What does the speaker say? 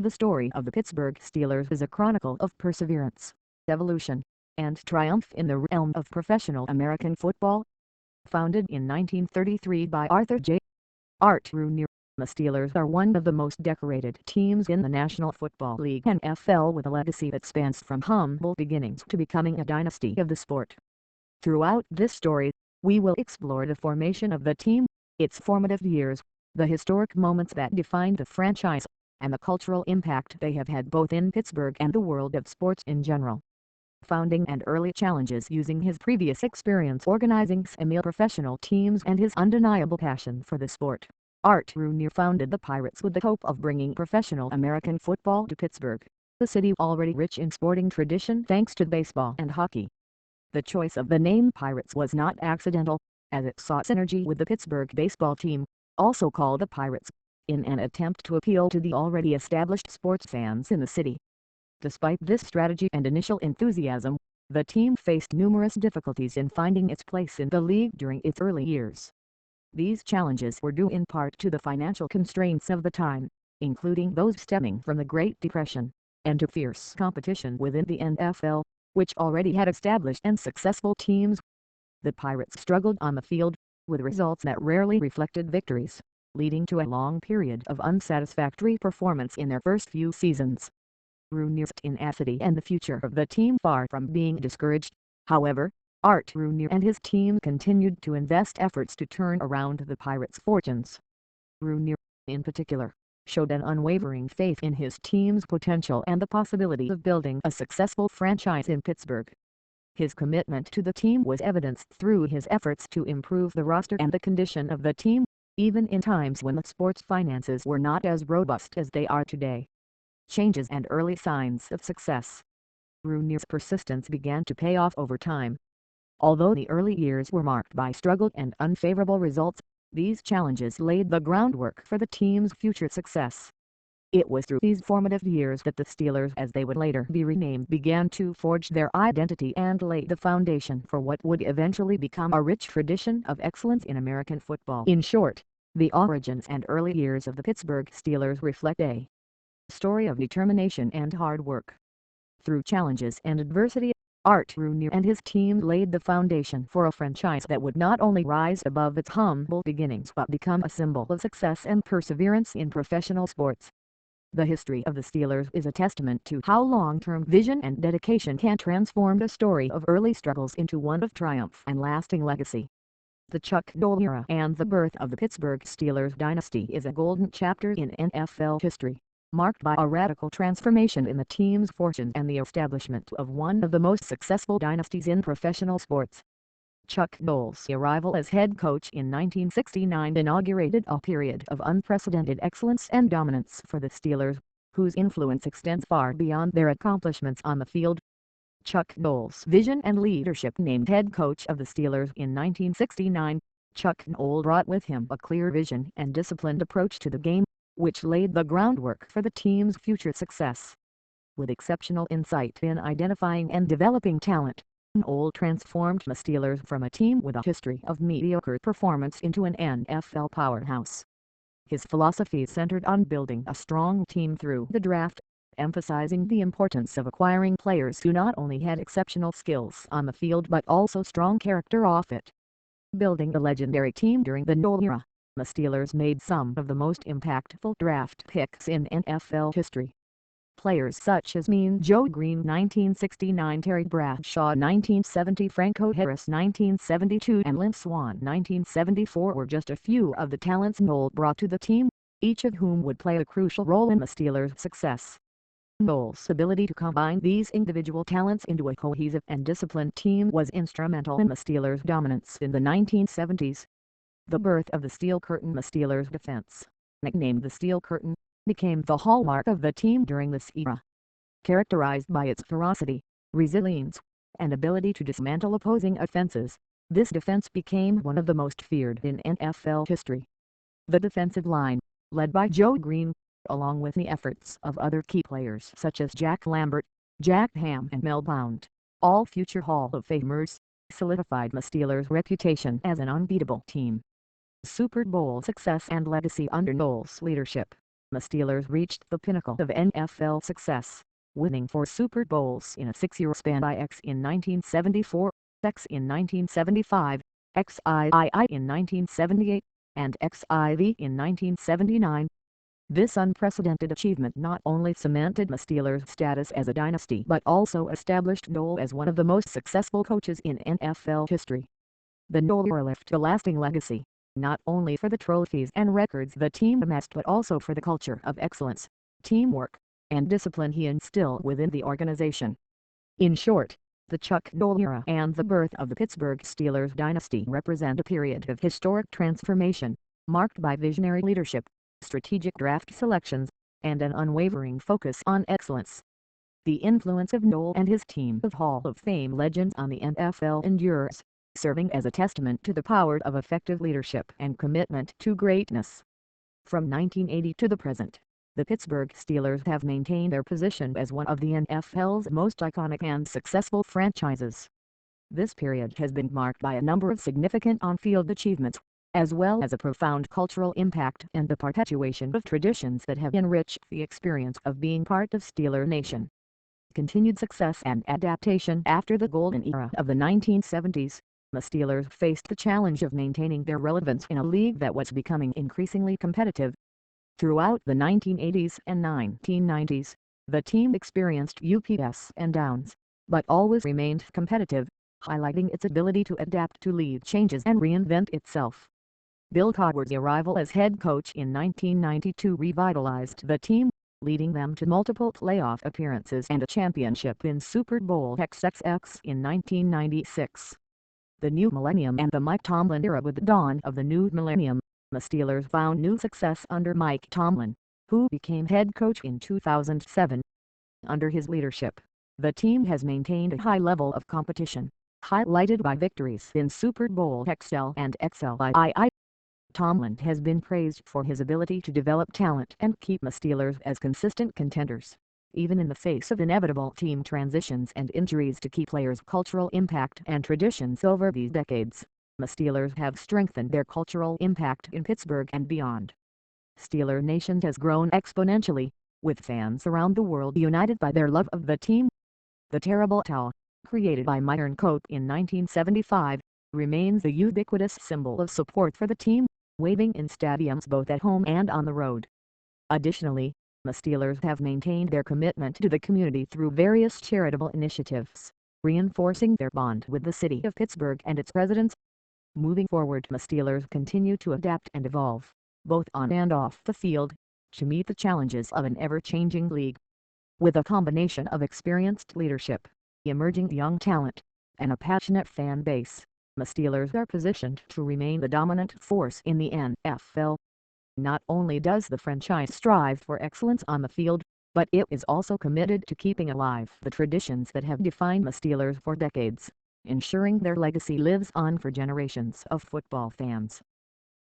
The story of the Pittsburgh Steelers is a chronicle of perseverance, evolution, and triumph in the realm of professional American football. Founded in 1933 by Arthur J. Art Rooney, the Steelers are one of the most decorated teams in the National Football League (NFL), with a legacy that spans from humble beginnings to becoming a dynasty of the sport. Throughout this story, we will explore the formation of the team, its formative years, the historic moments that defined the franchise, and the cultural impact they have had both in Pittsburgh and the world of sports in general. Founding and early challenges. Using his previous experience organizing semi-professional teams and his undeniable passion for the sport, Art Rooney founded the Pirates with the hope of bringing professional American football to Pittsburgh, a city already rich in sporting tradition thanks to baseball and hockey. The choice of the name Pirates was not accidental, as it sought synergy with the Pittsburgh baseball team, also called the Pirates, in an attempt to appeal to the already established sports fans in the city. Despite this strategy and initial enthusiasm, the team faced numerous difficulties in finding its place in the league during its early years. These challenges were due in part to the financial constraints of the time, including those stemming from the Great Depression, and to fierce competition within the NFL, which already had established and successful teams. The Pirates struggled on the field, with results that rarely reflected victories, leading to a long period of unsatisfactory performance in their first few seasons. Rooney's tenacity and the future of the team far from being discouraged. However, Art Rooney and his team continued to invest efforts to turn around the Pirates' fortunes. Rooney, in particular, showed an unwavering faith in his team's potential and the possibility of building a successful franchise in Pittsburgh. His commitment to the team was evidenced through his efforts to improve the roster and the condition of the team, even in times when the sports finances were not as robust as they are today. Changes and early signs of success. Rooney's persistence began to pay off over time. Although the early years were marked by struggle and unfavorable results, these challenges laid the groundwork for the team's future success. It was through these formative years that the Steelers, as they would later be renamed, began to forge their identity and lay the foundation for what would eventually become a rich tradition of excellence in American football. In short, the origins and early years of the Pittsburgh Steelers reflect a story of determination and hard work. Through challenges and adversity, Art Rooney and his team laid the foundation for a franchise that would not only rise above its humble beginnings but become a symbol of success and perseverance in professional sports. The history of the Steelers is a testament to how long-term vision and dedication can transform a story of early struggles into one of triumph and lasting legacy. The Chuck Noll era and the birth of the Pittsburgh Steelers dynasty is a golden chapter in NFL history, marked by a radical transformation in the team's fortunes and the establishment of one of the most successful dynasties in professional sports. Chuck Noll's arrival as head coach in 1969 inaugurated a period of unprecedented excellence and dominance for the Steelers, whose influence extends far beyond their accomplishments on the field. Chuck Noll's vision and leadership. Named head coach of the Steelers in 1969, Chuck Noll brought with him a clear vision and disciplined approach to the game, which laid the groundwork for the team's future success. With exceptional insight in identifying and developing talent, Noll transformed the Steelers from a team with a history of mediocre performance into an NFL powerhouse. His philosophy centered on building a strong team through the draft, emphasizing the importance of acquiring players who not only had exceptional skills on the field but also strong character off it. Building the legendary team during the Noll era, the Steelers made some of the most impactful draft picks in NFL history. Players such as Mean Joe Green 1969, Terry Bradshaw 1970, Franco Harris 1972 and Lynn Swann 1974 were just a few of the talents Noll brought to the team, each of whom would play a crucial role in the Steelers' success. Noll's ability to combine these individual talents into a cohesive and disciplined team was instrumental in the Steelers' dominance in the 1970s. The birth of the Steel Curtain. The Steelers' defense, nicknamed the Steel Curtain, became the hallmark of the team during this era. Characterized by its ferocity, resilience, and ability to dismantle opposing offenses, this defense became one of the most feared in NFL history. The defensive line, led by Joe Green, along with the efforts of other key players such as Jack Lambert, Jack Ham and Mel Blount, all future Hall of Famers, solidified the Steelers' reputation as an unbeatable team. Super Bowl success and legacy. Under Noll's leadership, the Steelers reached the pinnacle of NFL success, winning 4 Super Bowls in a 6-year span by X in 1974, X in 1975, XIII in 1978, and XIV in 1979. This unprecedented achievement not only cemented the Steelers' status as a dynasty but also established Noll as one of the most successful coaches in NFL history. The Noll era left a lasting legacy, not only for the trophies and records the team amassed but also for the culture of excellence, teamwork, and discipline he instilled within the organization. In short, the Chuck Noll era and the birth of the Pittsburgh Steelers dynasty represent a period of historic transformation, marked by visionary leadership, strategic draft selections, and an unwavering focus on excellence. The influence of Noll and his team of Hall of Fame legends on the NFL endures, serving as a testament to the power of effective leadership and commitment to greatness. From 1980 to the present, the Pittsburgh Steelers have maintained their position as one of the NFL's most iconic and successful franchises. This period has been marked by a number of significant on-field achievements, as well as a profound cultural impact and the perpetuation of traditions that have enriched the experience of being part of Steeler Nation. Continued success and adaptation. After the golden era of the 1970s, the Steelers faced the challenge of maintaining their relevance in a league that was becoming increasingly competitive. Throughout the 1980s and 1990s, the team experienced ups and downs, but always remained competitive, highlighting its ability to adapt to league changes and reinvent itself. Bill Cowher's arrival as head coach in 1992 revitalized the team, leading them to multiple playoff appearances and a championship in Super Bowl XXX in 1996. The new millennium and the Mike Tomlin era. With the dawn of the new millennium, the Steelers found new success under Mike Tomlin, who became head coach in 2007. Under his leadership, the team has maintained a high level of competition, highlighted by victories in Super Bowl XL and XLII. Tomlin has been praised for his ability to develop talent and keep the Steelers as consistent contenders, even in the face of inevitable team transitions and injuries to key players. Cultural impact and traditions. Over these decades, the Steelers have strengthened their cultural impact in Pittsburgh and beyond. Steeler Nation has grown exponentially, with fans around the world united by their love of the team. The Terrible Towel, created by Mike Turncoat in 1975, remains a ubiquitous symbol of support for the team, waving in stadiums both at home and on the road. Additionally, the Steelers have maintained their commitment to the community through various charitable initiatives, reinforcing their bond with the city of Pittsburgh and its residents. Moving forward, the Steelers continue to adapt and evolve, both on and off the field, to meet the challenges of an ever-changing league. With a combination of experienced leadership, emerging young talent, and a passionate fan base, the Steelers are positioned to remain the dominant force in the NFL. Not only does the franchise strive for excellence on the field, but it is also committed to keeping alive the traditions that have defined the Steelers for decades, ensuring their legacy lives on for generations of football fans.